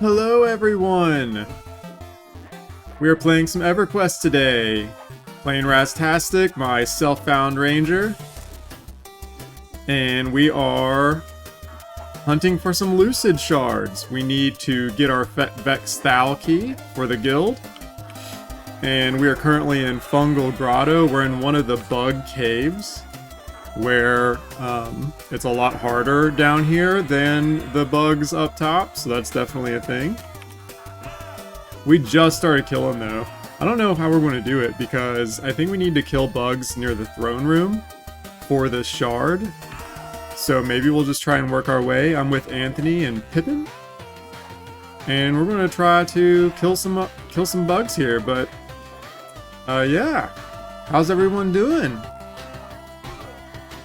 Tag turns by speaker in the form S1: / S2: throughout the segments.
S1: Hello everyone! We are playing some Everquest today. Playing Rastastic, my self-found ranger. And we are hunting for some lucid shards. We need to get our Velks key for the guild. And we are currently in Fungal Grotto. We're in one of the bug caves, where it's a lot harder down here than the bugs up top, so that's definitely a thing. We just started killing though. I don't know how we're going to do it because I think we need to kill bugs near the throne room for the shard. So maybe we'll just try and work our way. I'm with Anthony and Pippin, and we're going to try to kill some bugs here. But yeah, how's everyone doing?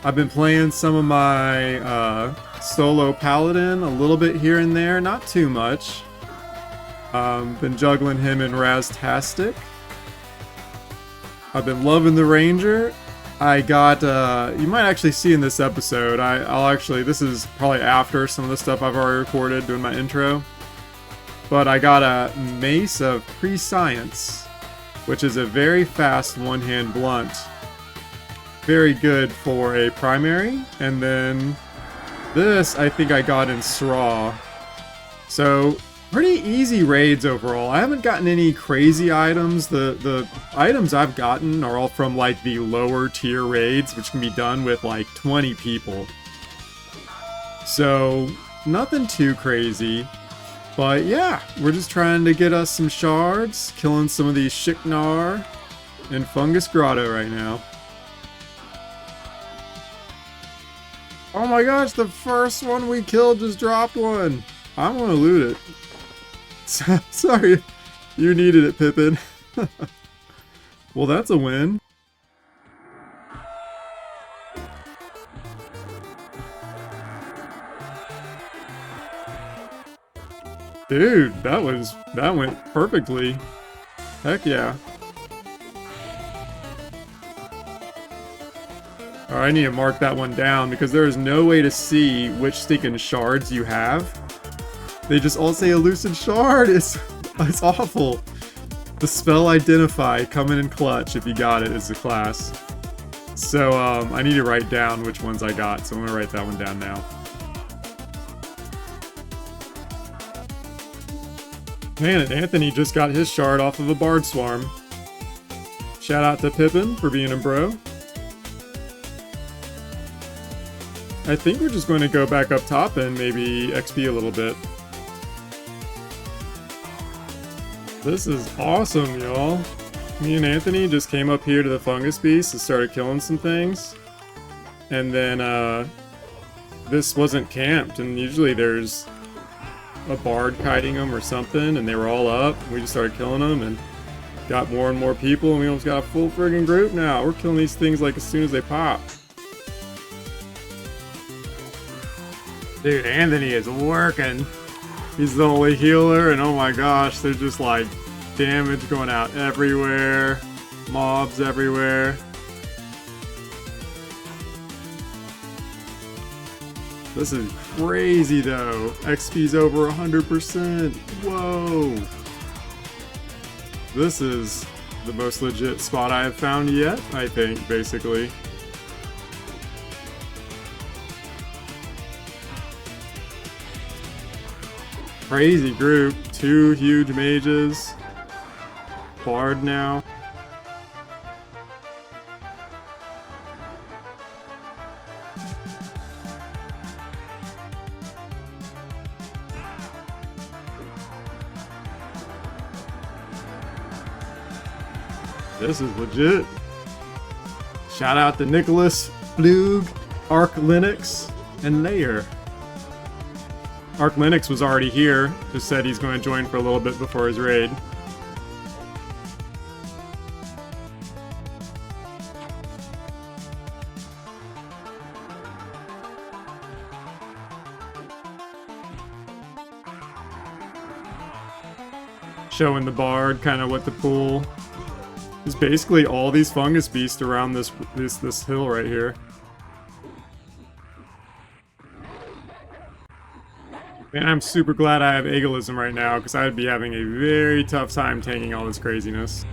S1: I've been playing some of my solo paladin a little bit here and there, not too much. Been juggling him in Rastastic. I've been loving the ranger. I got, you might actually see in this episode, this is probably after some of the stuff I've already recorded doing my intro. But I got a Mace of Prescience, which is a very fast one-hand blunt. Very good for a primary, and then this I think I got in Ssraeshza. So pretty easy raids overall. I haven't gotten any crazy items. The items I've gotten are all from like the lower tier raids, which can be done with like 20 people. So nothing too crazy. But yeah, we're just trying to get us some shards, killing some of these Shiknar in Fungus Grotto right now. Oh my gosh, the first one we killed just dropped one. I'm gonna loot it. Sorry, you needed it, Pippin. Well, that's a win. Dude, that went perfectly. Heck yeah. Alright, I need to mark that one down because there is no way to see which stinking shards you have. They just all say elusive shard. It's awful. The spell identify coming in clutch if you got it is the class. So I need to write down which ones I got, so I'm gonna write that one down now. Man, and Anthony just got his shard off of a bard swarm. Shout out to Pippin for being a bro. I think we're just going to go back up top and maybe XP a little bit. This is awesome, y'all. Me and Anthony just came up here to the fungus beast and started killing some things. And then, this wasn't camped, and usually there's a bard kiting them or something, and they were all up. We just started killing them and got more and more people, and we almost got a full friggin' group now. We're killing these things like as soon as they pop. Dude, Anthony is working. He's the only healer, and oh my gosh, there's just like damage going out everywhere. Mobs everywhere. This is crazy though. XP's over 100%. Whoa. This is the most legit spot I have found yet, I think, basically. Crazy group, 2 huge mages, bard now. This is legit. Shout out to Nicholas, Flug, Arc Linux, and Layer. Arc Linux was already here, just said he's going to join for a little bit before his raid. Showing the bard kind of what the pool is. Basically all these fungus beasts around this hill right here. Man, I'm super glad I have Egalism right now, because I would be having a very tough time tanking all this craziness.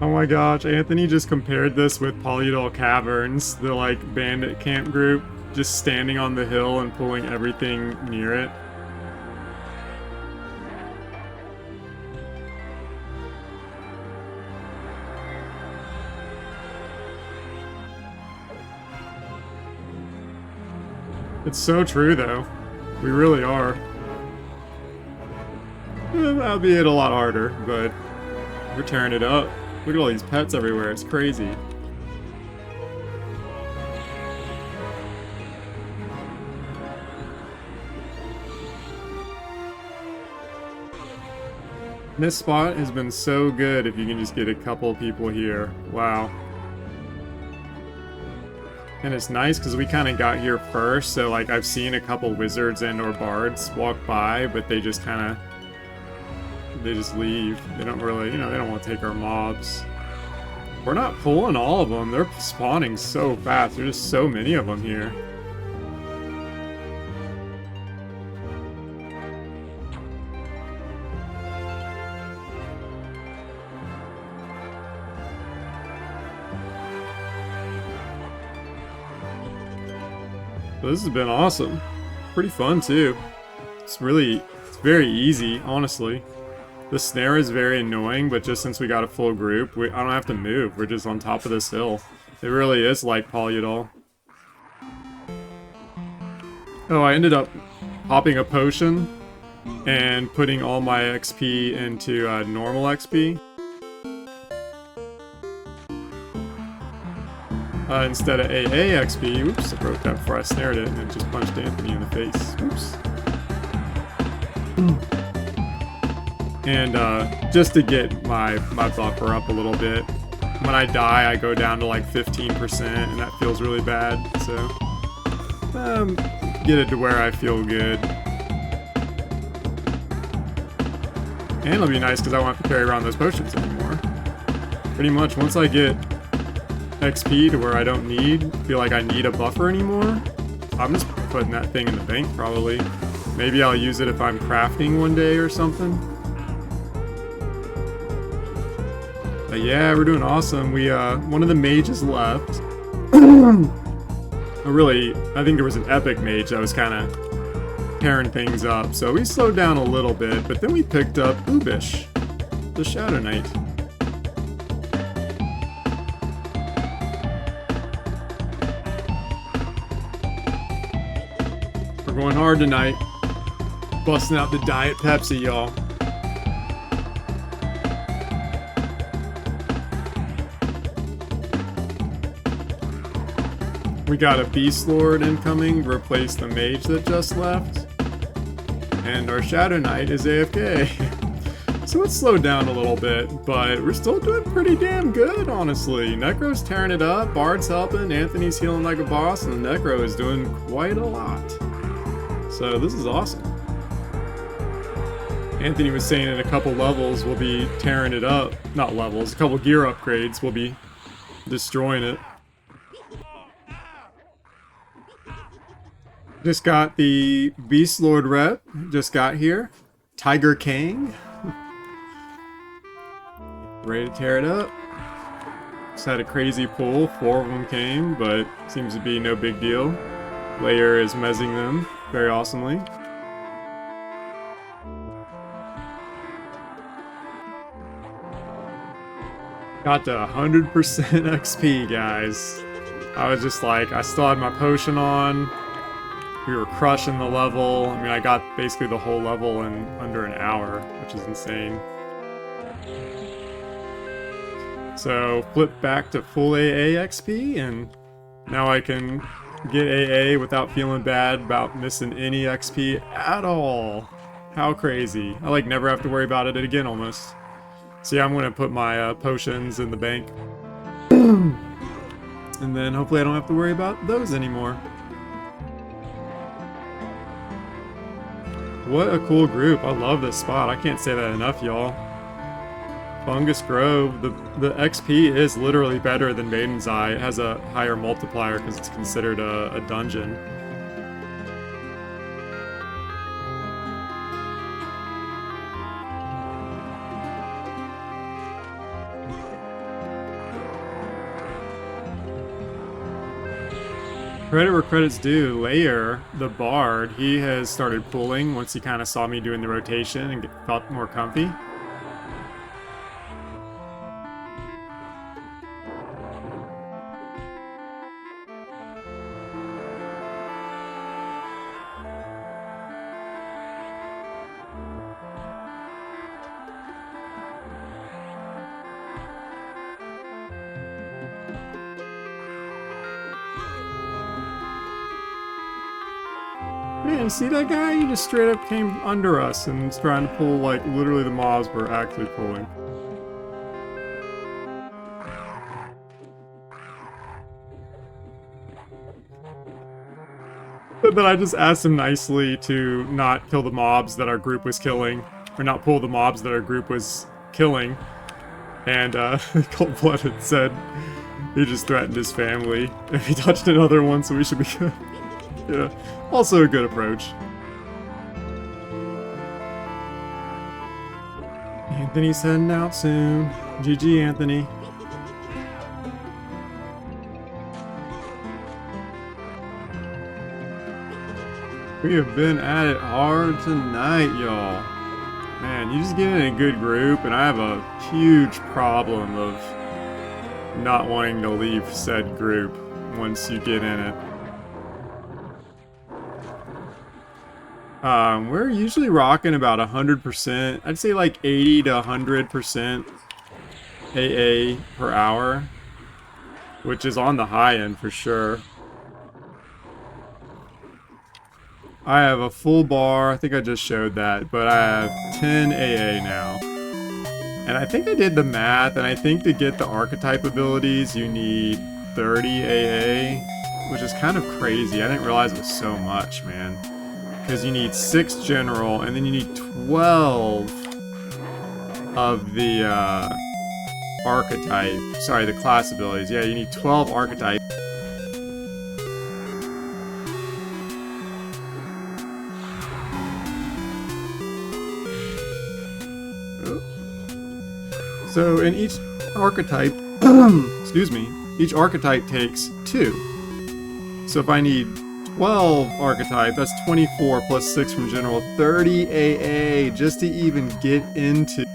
S1: Oh my gosh, Anthony just compared this with Polyidol Caverns, the like bandit camp group, just standing on the hill and pulling everything near it. It's so true though. We really are. That'll be it a lot harder, but we're tearing it up. Look at all these pets everywhere, it's crazy. This spot has been so good if you can just get a couple people here. Wow. And it's nice because we kind of got here first, so like I've seen a couple wizards and or bards walk by, but they just kind of they just leave. They don't really, you know, they don't want to take our mobs. We're not pulling all of them. They're spawning so fast. There's just so many of them here. So this has been awesome. Pretty fun too. It's very easy, honestly. The snare is very annoying, but just since we got a full group, I don't have to move. We're just on top of this hill. It really is like Polyidol. Oh, I ended up popping a potion and putting all my XP into normal XP. Instead of AA XP. Oops, I broke that before I snared it and it just punched Anthony in the face. Oops. And just to get my buffer up a little bit. When I die, I go down to like 15%, and that feels really bad. So, get it to where I feel good. And it'll be nice because I won't have to carry around those potions anymore. Pretty much, once I get XP to where I don't feel like I need a buffer anymore, I'm just putting that thing in the bank probably. Maybe I'll use it if I'm crafting one day or something. But yeah, we're doing awesome. We one of the mages left. I think there was an epic mage that was kind of tearing things up. So we slowed down a little bit, but then we picked up Ubish, the Shadow Knight. We're going hard tonight. Busting out the Diet Pepsi, y'all. We got a Beast Lord incoming to replace the mage that just left. And our Shadow Knight is AFK. So it's slowed down a little bit, but we're still doing pretty damn good, honestly. Necro's tearing it up, Bard's helping, Anthony's healing like a boss, and the Necro is doing quite a lot. So this is awesome. Anthony was saying in a couple levels we'll be tearing it up. Not levels, a couple gear upgrades, we'll be destroying it. Just got the Beast Lord rep, just got here. Tiger King. Ready to tear it up. Just had a crazy pull, 4 of them came, but seems to be no big deal. Layer is mezzing them very awesomely. Got to 100% XP, guys. I was just like, I still had my potion on. We were crushing the level. I mean, I got basically the whole level in under an hour, which is insane. So, flip back to full AA XP, and now I can get AA without feeling bad about missing any XP at all. How crazy. I like never have to worry about it again almost. So yeah, I'm gonna put my potions in the bank. And then hopefully I don't have to worry about those anymore. What a cool group. I love this spot. I can't say that enough, y'all. Fungus Grove, the XP is literally better than Maiden's Eye. It has a higher multiplier because it's considered a dungeon. Credit where credit's due, Layer, the Bard, he has started pulling once he kind of saw me doing the rotation and felt more comfy. Man, see that guy? He just straight up came under us and was trying to pull, like, literally the mobs were actually pulling. But then I just asked him nicely to not kill the mobs that our group was killing, or not pull the mobs that our group was killing. And, Cold-Blooded said he just threatened his family if he touched another one, so we should be good. Yeah, also a good approach. Anthony's heading out soon. GG, Anthony. We have been at it hard tonight, y'all. Man, you just get in a good group, and I have a huge problem of not wanting to leave said group once you get in it. We're usually rocking about 100%. I'd say like 80 to 100% AA per hour, which is on the high end for sure. I have a full bar. I think I just showed that, but I have 10 AA now. And I think I did the math, and I think to get the archetype abilities, you need 30 AA, which is kind of crazy. I didn't realize it was so much, man. Because you need 6 general, and then you need 12 of the archetype. Sorry, the class abilities. Yeah, you need 12 archetype. So in each archetype, excuse me, each archetype takes 2. So if I need 12 archetype, that's 24 plus 6 from general, 30 AA just to even get into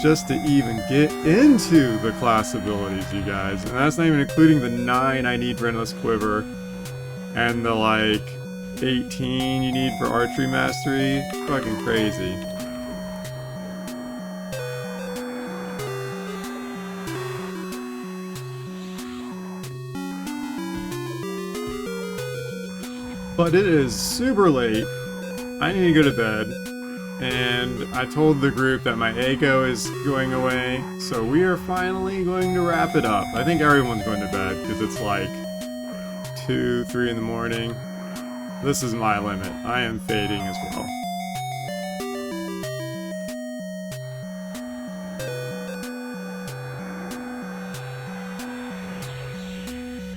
S1: the class abilities, you guys. And that's not even including the 9 I need for Endless Quiver and the like 18 you need for Archery Mastery. It's fucking crazy. But it is super late. I need to go to bed. And I told the group that my Echo is going away. So we are finally going to wrap it up. I think everyone's going to bed because it's like 2, 3 in the morning. This is my limit. I am fading as well.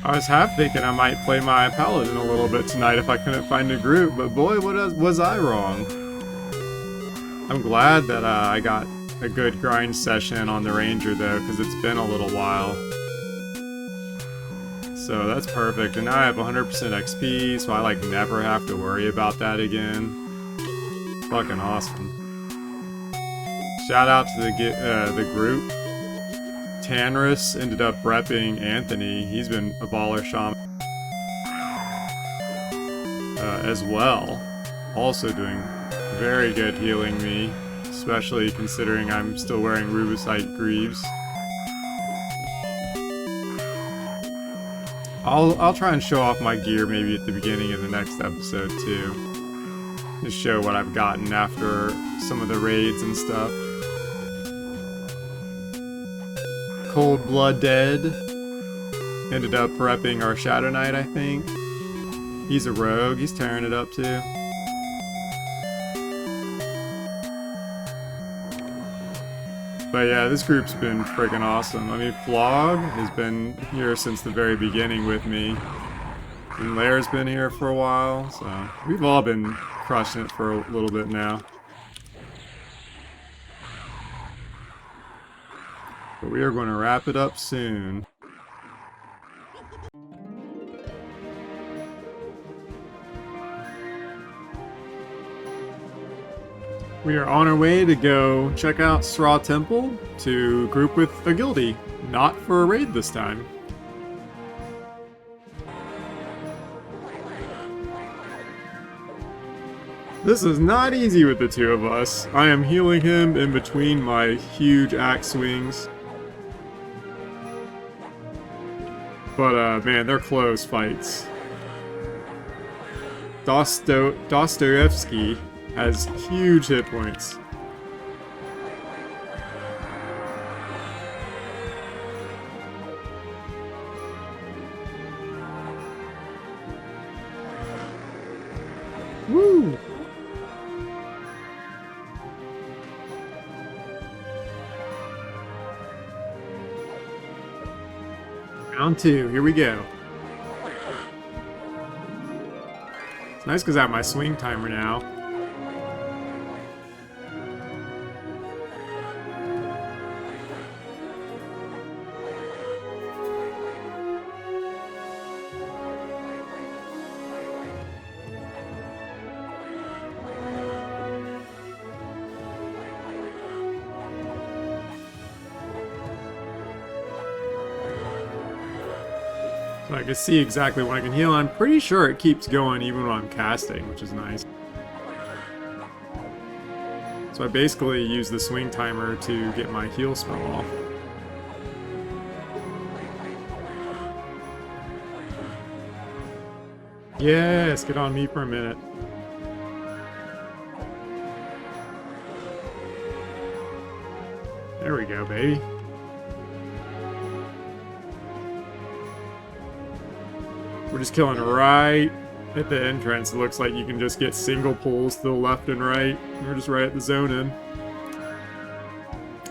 S1: I was half thinking I might play my Paladin a little bit tonight if I couldn't find a group, but boy, was I wrong. I'm glad that I got a good grind session on the Ranger though, because it's been a little while. So that's perfect, and now I have 100% XP, so I like never have to worry about that again. Fucking awesome. Shout out to the group. Tanris ended up repping Anthony. He's been a baller shaman as well. Also doing very good healing me, especially considering I'm still wearing Rubicite Greaves. I'll try and show off my gear maybe at the beginning of the next episode too. Just show what I've gotten after some of the raids and stuff. Cold-Blooded ended up repping our Shadow Knight, I think. He's a rogue. He's tearing it up too. But yeah, this group's been freaking awesome. I mean, Flog has been here since the very beginning with me. And Lair's been here for a while, so we've all been crushing it for a little bit now. But we are going to wrap it up soon. We are on our way to go check out Sza Temple to group with a guildie, not for a raid this time. This is not easy with the two of us. I am healing him in between my huge axe swings. But man, they're close fights. Dostoevsky has huge hit points. Woo! Round 2, here we go. It's nice because I have my swing timer now. So I can see exactly when I can heal. I'm pretty sure it keeps going even when I'm casting, which is nice. So I basically use the swing timer to get my heal spell off. Yes, get on me for a minute. There we go, baby. We're just killing right at the entrance. It looks like you can just get single pulls to the left and right. We're just right at the zone in.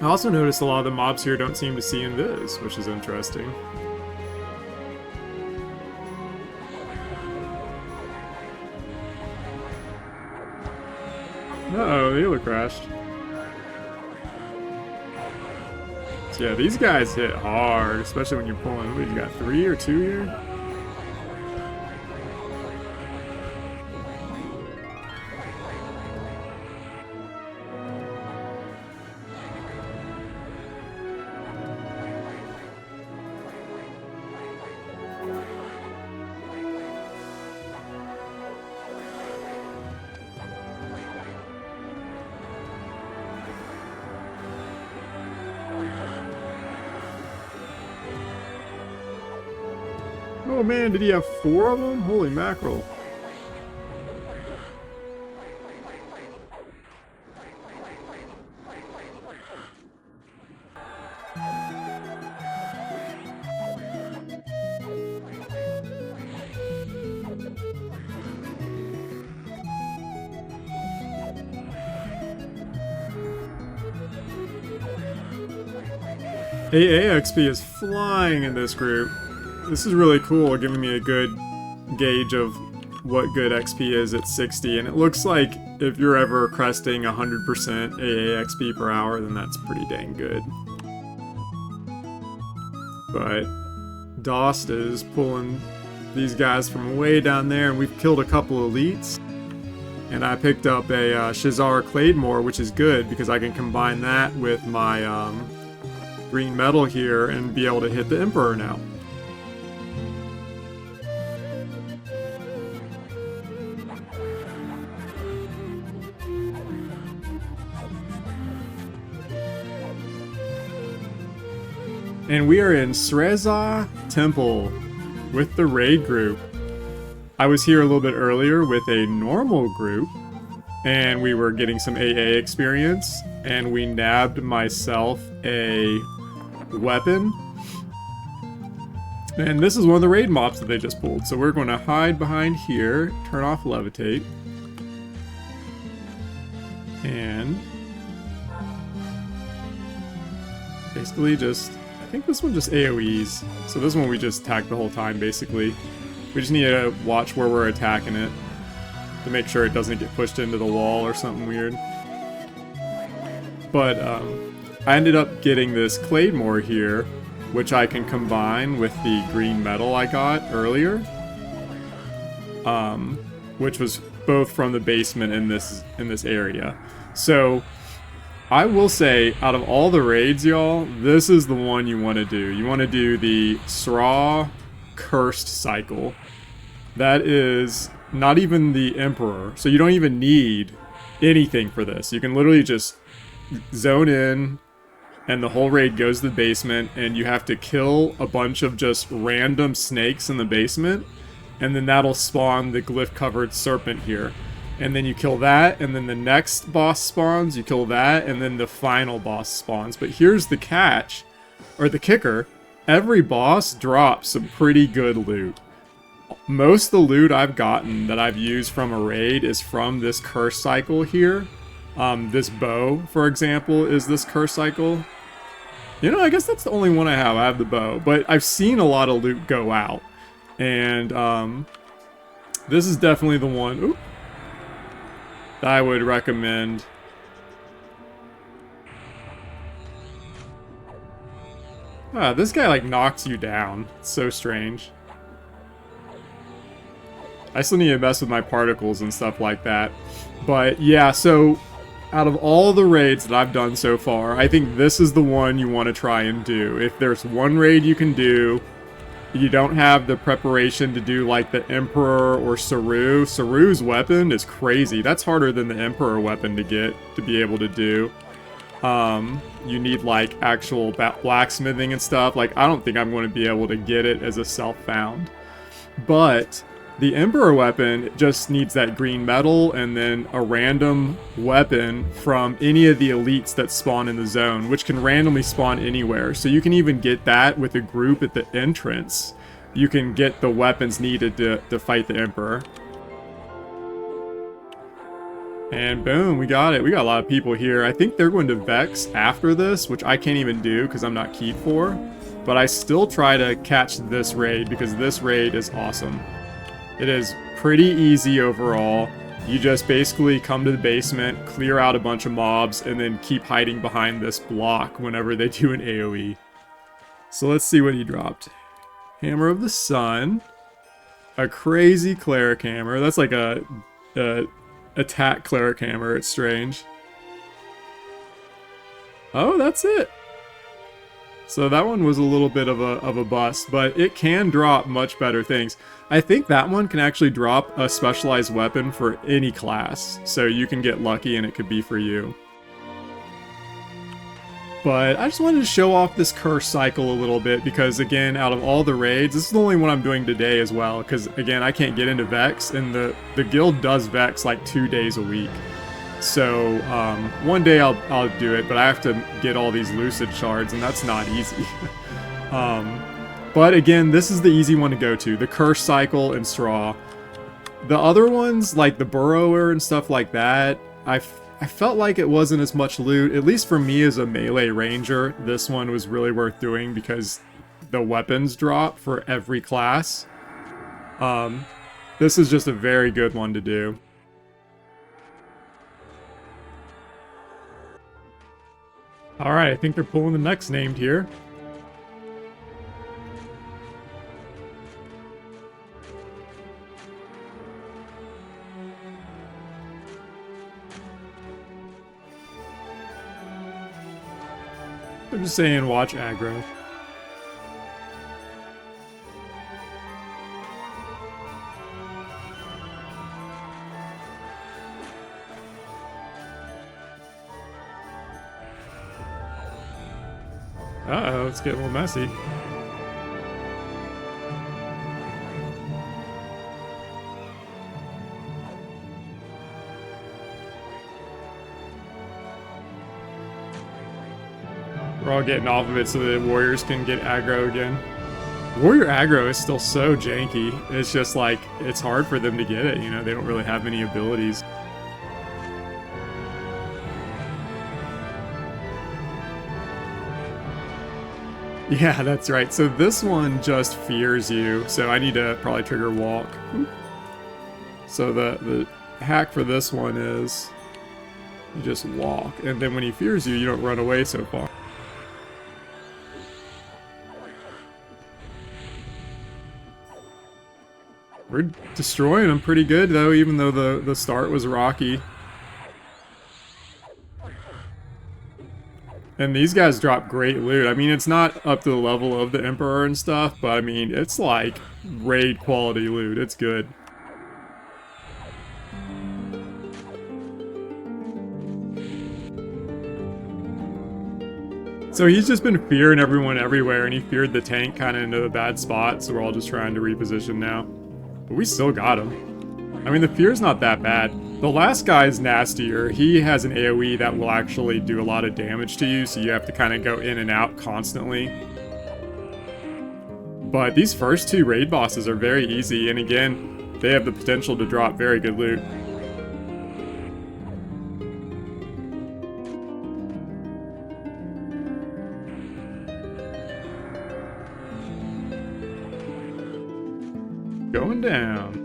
S1: I also noticed a lot of the mobs here don't seem to see invis, which is interesting. Uh-oh, the healer crashed. So yeah, these guys hit hard, especially when you're pulling. What, you got 3 or 2 here? Oh man, did he have 4 of them? Holy mackerel. AA XP is flying in this group. This is really cool, giving me a good gauge of what good XP is at 60, and it looks like if you're ever cresting 100% AA XP per hour, then that's pretty dang good. But Dost is pulling these guys from way down there, and we've killed a couple elites. And I picked up a Shazar Claymore, which is good because I can combine that with my green metal here and be able to hit the Emperor now. And we are in Sza Temple with the raid group. I was here a little bit earlier with a normal group, and we were getting some AA experience, and we nabbed myself a weapon. And this is one of the raid mobs that they just pulled, so we're going to hide behind here, turn off levitate, and basically just, I think this one just AoEs. So this one we just attack the whole time, basically. We just need to watch where we're attacking it to make sure it doesn't get pushed into the wall or something weird. But I ended up getting this Claymore here, which I can combine with the green metal I got earlier, which was both from the basement in this area. So I will say, out of all the raids, y'all, this is the one you want to do. You want to do the Ssraeshza Cursed Cycle. That is not even the Emperor, so you don't even need anything for this. You can literally just zone in, and the whole raid goes to the basement, and you have to kill a bunch of just random snakes in the basement, and then that'll spawn the glyph-covered serpent here. And then you kill that, and then the next boss spawns, you kill that, and then the final boss spawns. But here's the catch, or the kicker, every boss drops some pretty good loot. Most of the loot I've gotten that I've used from a raid is from this curse cycle here. This bow, for example, is this curse cycle. You know, I guess that's the only one I have. I have the bow, but I've seen a lot of loot go out. And this is definitely the one that I would recommend. This guy like knocks you down. It's so strange. I still need to mess with my particles and stuff like that. But yeah, so out of all the raids that I've done so far, I think this is the one you want to try and do. If there's one raid you can do, you don't have the preparation to do like the Emperor or Saru. Saru's weapon is crazy. That's harder than the Emperor weapon to get, to be able to do. You need like actual blacksmithing and stuff. Like, I don't think I'm going to be able to get it as a self-found. But the Emperor weapon just needs that green metal and then a random weapon from any of the elites that spawn in the zone, which can randomly spawn anywhere. So you can even get that with a group at the entrance. You can get the weapons needed to fight the Emperor. And boom, we got it. We got a lot of people here. I think they're going to Vex after this, which I can't even do because I'm not keyed for. But I still try to catch this raid because this raid is awesome. It is pretty easy overall. You just basically come to the basement, clear out a bunch of mobs, and then keep hiding behind this block whenever they do an AoE. So let's see what he dropped. Hammer of the Sun. A crazy cleric hammer. That's like a attack cleric hammer. It's strange. Oh, that's it. So that one was a little bit of a bust, but it can drop much better things. I think that one can actually drop a specialized weapon for any class, so you can get lucky and it could be for you. But I just wanted to show off this curse cycle a little bit because, again, out of all the raids, this is the only one I'm doing today as well, because, again, I can't get into Vex, and the guild does Vex like 2 days a week. So, one day I'll do it, but I have to get all these lucid shards, and that's not easy. But again, this is the easy one to go to, the Curse Cycle and Ssraeshza. The other ones, like the Burrower and stuff like that, I felt like it wasn't as much loot. At least for me as a melee ranger, this one was really worth doing because the weapons drop for every class. This is just a very good one to do. Alright, I think they're pulling the next named here. I'm just saying, watch aggro. Uh-oh, it's getting a little messy. We're all getting off of it so the warriors can get aggro again. Warrior aggro is still so janky. It's just like, it's hard for them to get it, you know? They don't really have any abilities. Yeah, that's right. So this one just fears you. So I need to probably trigger walk. So the hack for this one is you just walk. And then when he fears you, you don't run away so far. We're destroying him pretty good though, even though the start was rocky. And these guys drop great loot. I mean, it's not up to the level of the Emperor and stuff, but I mean, it's like raid quality loot. It's good. So he's just been fearing everyone everywhere, and he feared the tank kind of into a bad spot, so we're all just trying to reposition now. But we still got him. I mean, the fear's not that bad. The last guy's nastier. He has an AoE that will actually do a lot of damage to you, so you have to kind of go in and out constantly. But these first two raid bosses are very easy, and again, they have the potential to drop very good loot. Going down.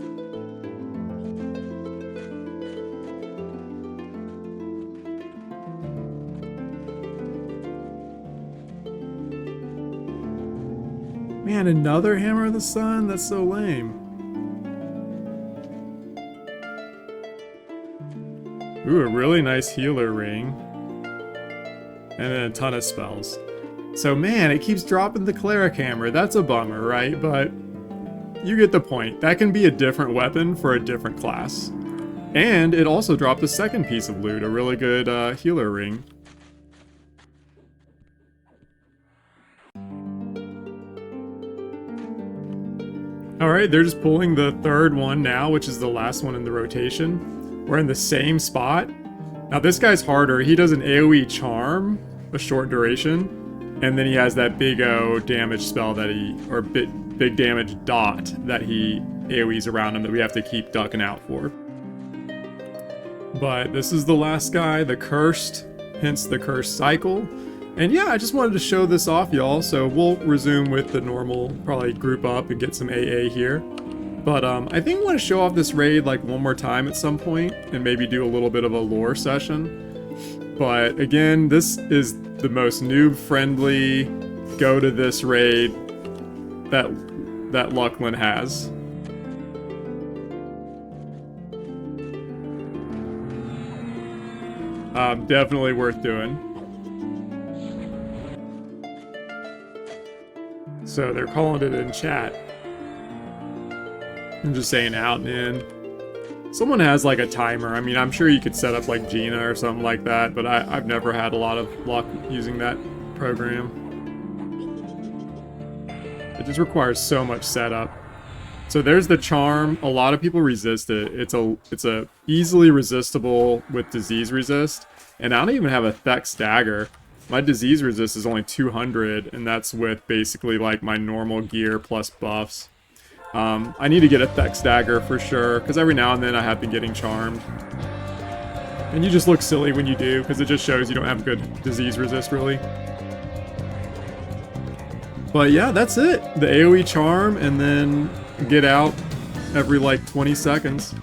S1: Man, another Hammer of the Sun? That's so lame. Ooh, a really nice healer ring. And then a ton of spells. So man, it keeps dropping the Cleric Hammer. That's a bummer, right? But you get the point. That can be a different weapon for a different class. And it also dropped a second piece of loot, a really good healer ring. Alright, they're just pulling the third one now, which is the last one in the rotation. We're in the same spot. Now this guy's harder. He does an AoE charm, a short duration, and then he has that big O damage spell that he, or big damage dot that he AoEs around him that we have to keep ducking out for. But this is the last guy, the Cursed, hence the Cursed cycle. And yeah, I just wanted to show this off, y'all, so we'll resume with the normal, probably group up and get some AA here. But I think I want to show off this raid like one more time at some point, and maybe do a little bit of a lore session. But again, this is the most noob-friendly go to this raid that Luclin has. Definitely worth doing. So they're calling it in chat. I'm just saying out and in. Someone has like a timer. I mean, I'm sure you could set up like Gina or something like that, but I've never had a lot of luck using that program. It just requires so much setup. So there's the charm. A lot of people resist it. It's a easily resistible with disease resist. And I don't even have a Vex dagger. My disease resist is only 200, and that's with basically like my normal gear plus buffs. I need to get a Vex dagger for sure, because every now and then I have been getting charmed. And you just look silly when you do, because it just shows you don't have good disease resist, really. But yeah, that's it. The AoE charm, and then get out every like 20 seconds.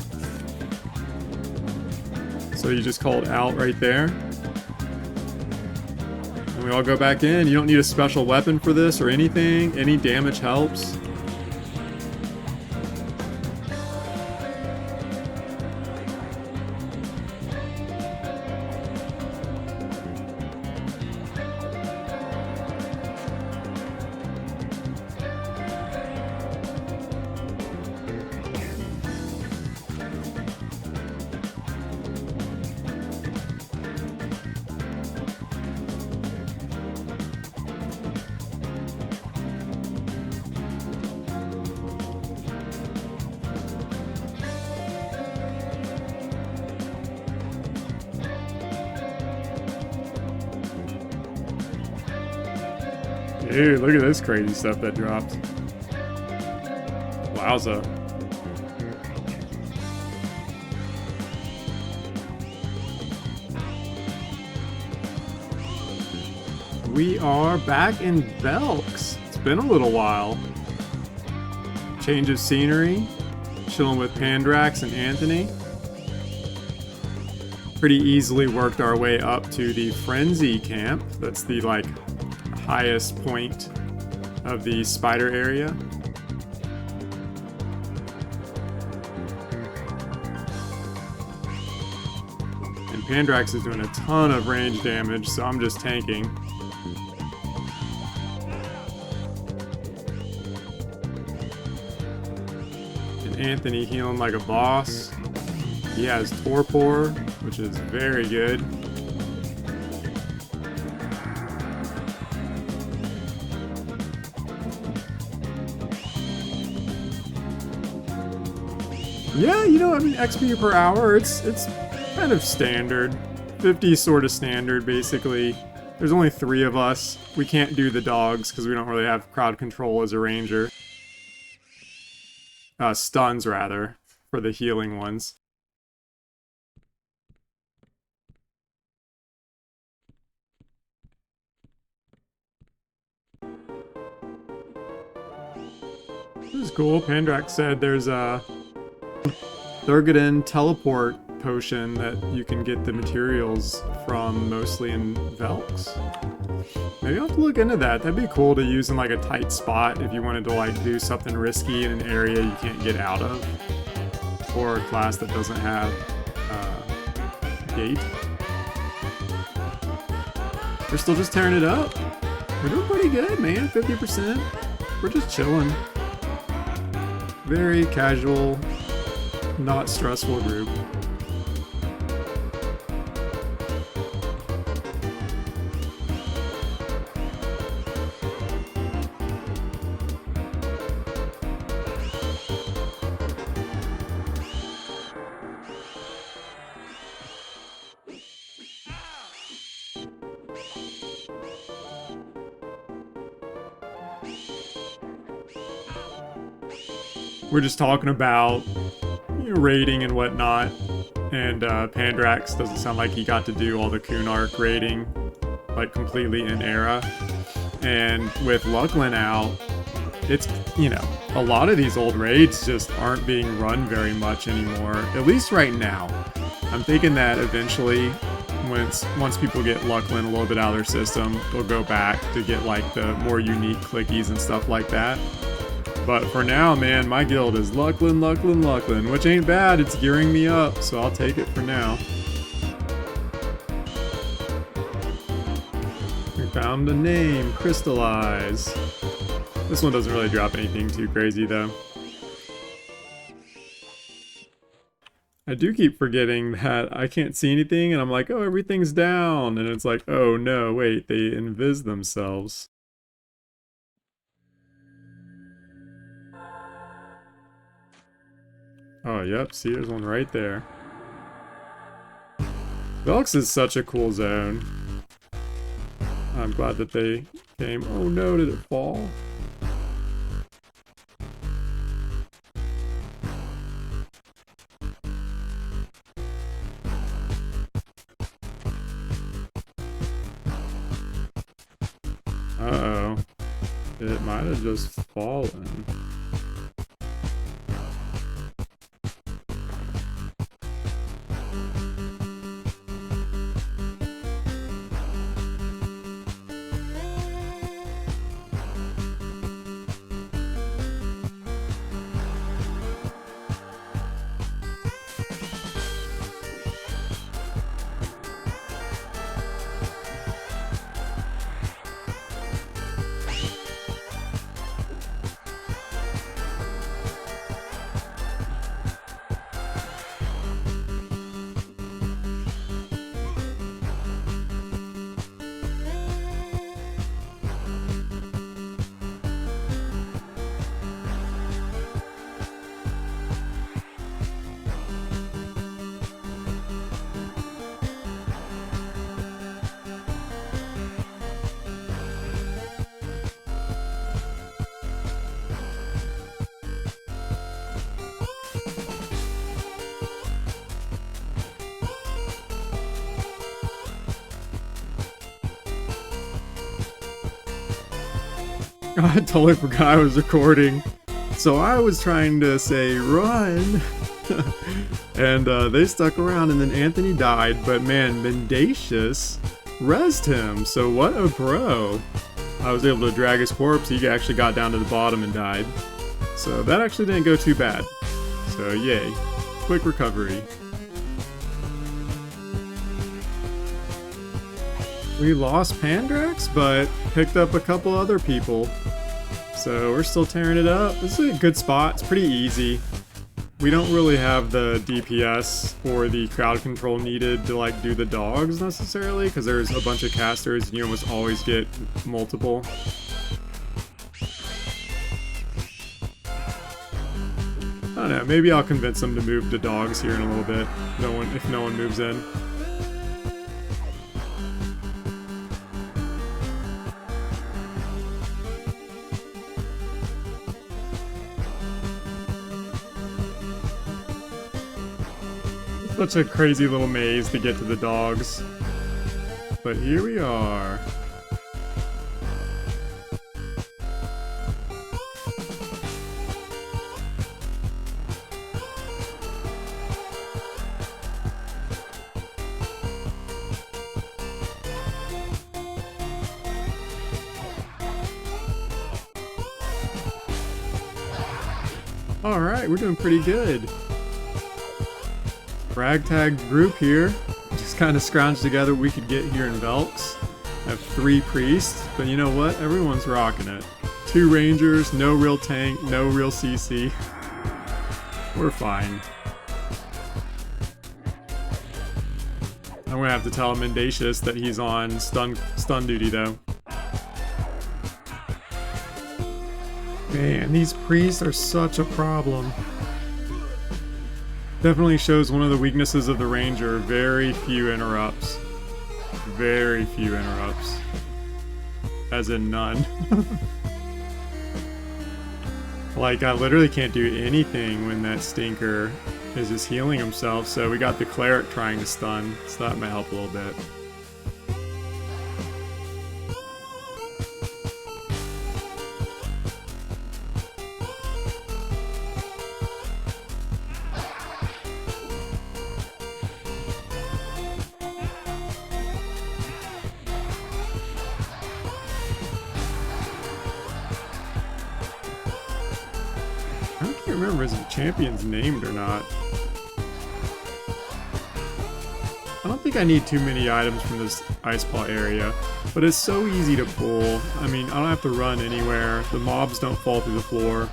S1: So you just call it out right there. And we all go back in. You don't need a special weapon for this or anything. Any damage helps. Dude, look at this crazy stuff that dropped. Wowza. We are back in Velks. It's been a little while. Change of scenery. Chilling with Pandrax and Anthony. Pretty easily worked our way up to the Frenzy camp. That's the, like, highest point of the spider area. And Pandrax is doing a ton of range damage, so I'm just tanking. And Anthony healing like a boss. He has Torpor, which is very good. Yeah, you know, I mean, XP per hour, it's kind of standard. 50 is sort of standard, basically. There's only 3 of us. We can't do the dogs because we don't really have crowd control as a ranger. Stuns, rather, for the healing ones. This is cool. Pandrax said there's a Thurgoden teleport potion that you can get the materials from mostly in Velks. Maybe I'll have to look into that. That'd be cool to use in like a tight spot if you wanted to like do something risky in an area you can't get out of. Or a class that doesn't have gate. We're still just tearing it up. We're doing pretty good, man. 50%. We're just chilling. Very casual, not stressful group. We're just talking about, you know, raiding and whatnot, and Pandrax doesn't sound like he got to do all the Kunark raiding, like, completely in Era. And with Luclin out, it's, you know, a lot of these old raids just aren't being run very much anymore, at least right now. I'm thinking that eventually, once people get Luclin a little bit out of their system, they'll go back to get, like, the more unique clickies and stuff like that. But for now, man, my guild is Luclin, Luclin, Luclin, which ain't bad. It's gearing me up, so I'll take it for now. We found a name, Crystallize. This one doesn't really drop anything too crazy, though. I do keep forgetting that I can't see anything, and I'm like, oh, everything's down. And it's like, oh, no, wait, they invis themselves. Oh, yep, see, there's one right there. Velks is such a cool zone. I'm glad that they came. Oh no, did it fall? Uh-oh. It might have just fallen. I totally forgot I was recording. So I was trying to say run, and they stuck around, and then Anthony died, but man, Mendacious rezzed him, so what a pro. I was able to drag his corpse. He actually got down to the bottom and died. So that actually didn't go too bad. So yay. Quick recovery. We lost Pandrax, but picked up a couple other people. So we're still tearing it up. This is a good spot. It's pretty easy. We don't really have the DPS or the crowd control needed to like do the dogs necessarily, because there's a bunch of casters and you almost always get multiple. I don't know, maybe I'll convince them to move the dogs here in a little bit. If no one moves in. Such a crazy little maze to get to the dogs. But here we are. Alright, we're doing pretty good. Ragtag group here. Just kind of scrounged together what we could get here in Velks. I have 3 priests, but you know what? Everyone's rocking it. 2 rangers, no real tank, no real CC. We're fine. I'm gonna have to tell Mendacious that he's on stun duty though. Man, these priests are such a problem. Definitely shows one of the weaknesses of the ranger. Very few interrupts. Very few interrupts. As in none. Like, I literally can't do anything when that stinker is just healing himself, so we got the cleric trying to stun, so that might help a little bit. I can't remember if the champion's named or not. I don't think I need too many items from this ice paw area, but it's so easy to pull. I mean, I don't have to run anywhere. The mobs don't fall through the floor.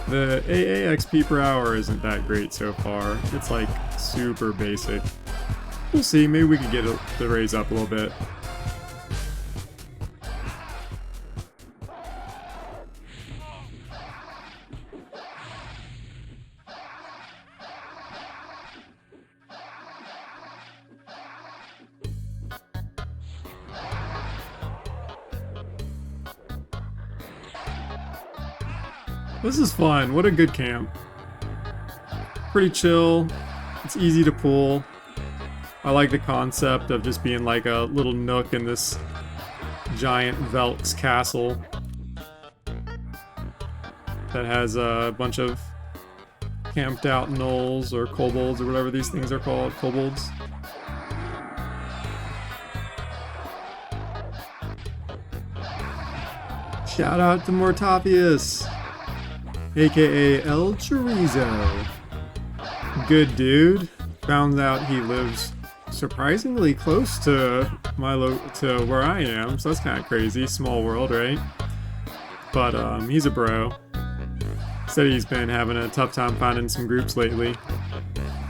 S1: The AA XP per hour isn't that great so far. It's like super basic. We'll see, maybe we can get the raise up a little bit. This is fun. What a good camp. Pretty chill. It's easy to pull. I like the concept of just being like a little nook in this giant Velks castle that has a bunch of camped out gnolls or kobolds or whatever these things are called. Kobolds. Shout out to Mortapius, aka El Chorizo. Good dude. Found out he lives surprisingly close to to where I am, so that's kind of crazy. Small world, right? But he's a bro. Said he's been having a tough time finding some groups lately.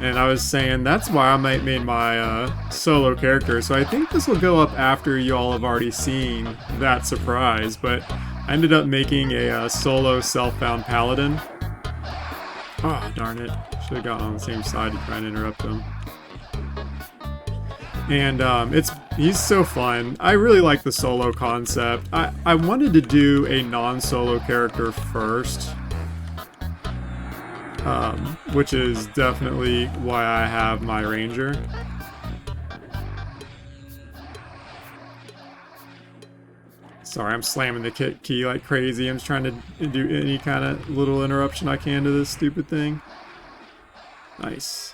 S1: And I was saying that's why I made my solo character. So I think this will go up after you all have already seen that surprise. But I ended up making a solo self-found paladin. Oh, darn it. Should have gotten on the same side to try and interrupt him. And he's so fun. I really like the solo concept. I wanted to do a non-solo character first. Which is definitely why I have my ranger. Sorry, I'm slamming the key like crazy. I'm just trying to do any kind of little interruption I can to this stupid thing. Nice.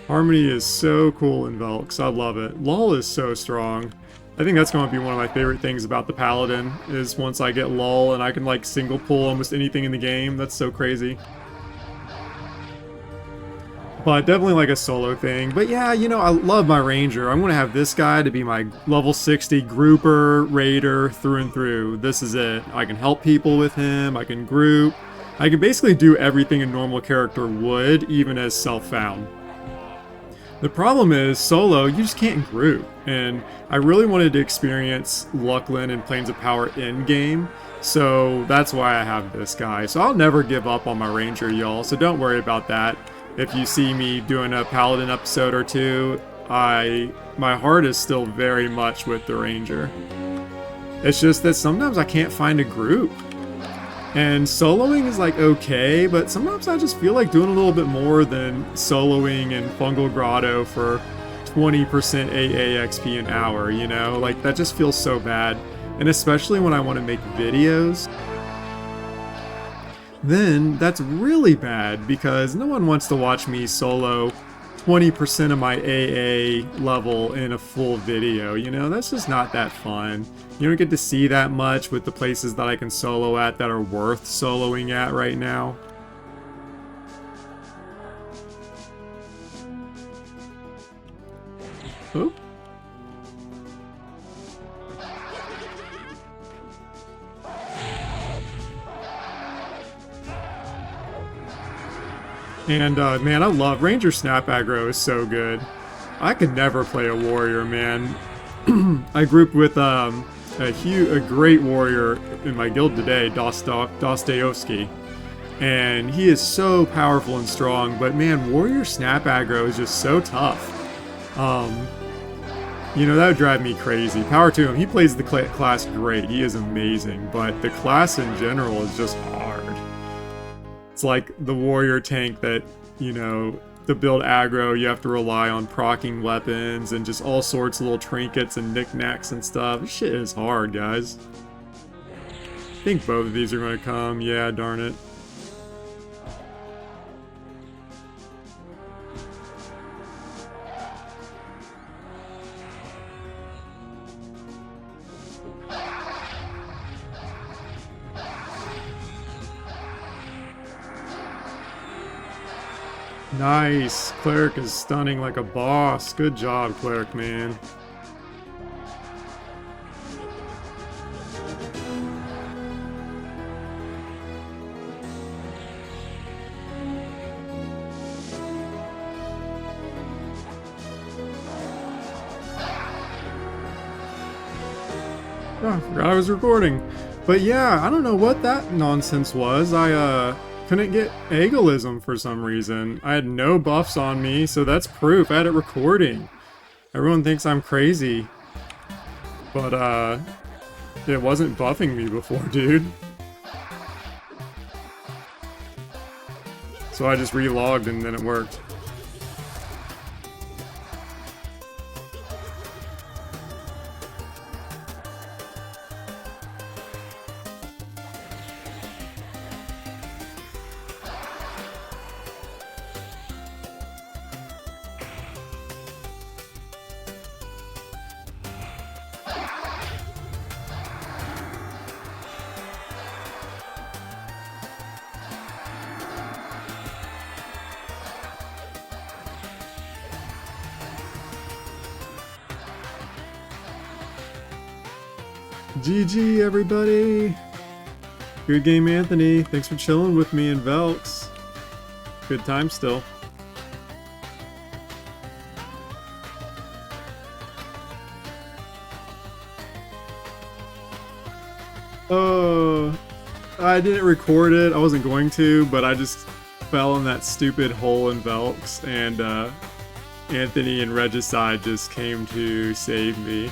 S1: Harmony is so cool in Velks. I love it. Lull is so strong. I think that's going to be one of my favorite things about the Paladin, is once I get Lull and I can like single pull almost anything in the game. That's so crazy. But definitely like a solo thing. But yeah, you know, I love my Ranger. I'm going to have this guy to be my level 60 grouper, raider through and through. This is it. I can help people with him. I can group. I can basically do everything a normal character would, even as self-found. The problem is, solo, you just can't group, and I really wanted to experience Luclin and Plains of Power in-game, so that's why I have this guy. So I'll never give up on my Ranger, y'all, so don't worry about that. If you see me doing a Paladin episode or two, my heart is still very much with the Ranger. It's just that sometimes I can't find a group. And soloing is like okay, but sometimes I just feel like doing a little bit more than soloing in Fungal Grotto for 20% AA XP an hour, you know? Like, that just feels so bad. And especially when I want to make videos, then that's really bad because no one wants to watch me solo 20% of my AA level in a full video, you know? That's just not that fun. You don't get to see that much with the places that I can solo at that are worth soloing at right now. Oop. And man, I love Ranger Snap Aggro is so good. I could never play a warrior, man. I grouped with a great warrior in my guild today, Dostoevsky, and he is so powerful and strong. But man, warrior Snap Aggro is just so tough. You know, that would drive me crazy. Power to him. He plays the class great. He is amazing, but the class in general is just hard. It's like the warrior tank that, you know, to build aggro, you have to rely on proccing weapons and just all sorts of little trinkets and knickknacks and stuff. This shit is hard, guys. I think both of these are going to come. Yeah, darn it. Nice! Cleric is stunning like a boss. Good job, Cleric, man. Oh, I forgot I was recording. But yeah, I don't know what that nonsense was. I couldn't get Aegolism for some reason. I had no buffs on me, so that's proof. I had it recording. Everyone thinks I'm crazy. But it wasn't buffing me before, dude. So I just relogged and then it worked. GG, everybody! Good game, Anthony. Thanks for chilling with me in Velks. Good time still. Oh, I didn't record it. I wasn't going to, but I just fell in that stupid hole in Velks, and Anthony and Regicide just came to save me.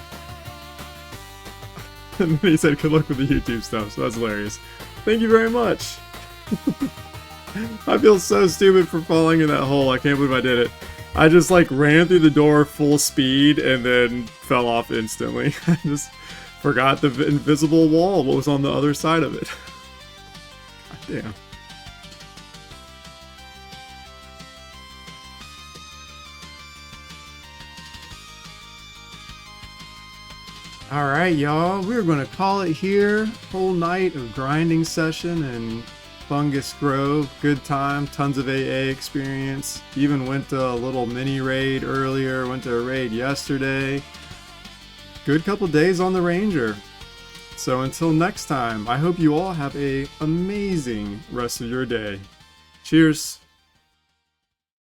S1: And then he said, good luck with the YouTube stuff, so that's hilarious. Thank you very much. I feel so stupid for falling in that hole. I can't believe I did it. I just like ran through the door full speed and then fell off instantly. I just forgot the invisible wall, what was on the other side of it. God damn. Alright, y'all, we're gonna call it here. Whole night of grinding session and Fungus Grove, good time, tons of AA experience. Even went to a little mini raid earlier, went to a raid yesterday. Good couple days on the Ranger. So until next time, I hope you all have an amazing rest of your day. Cheers!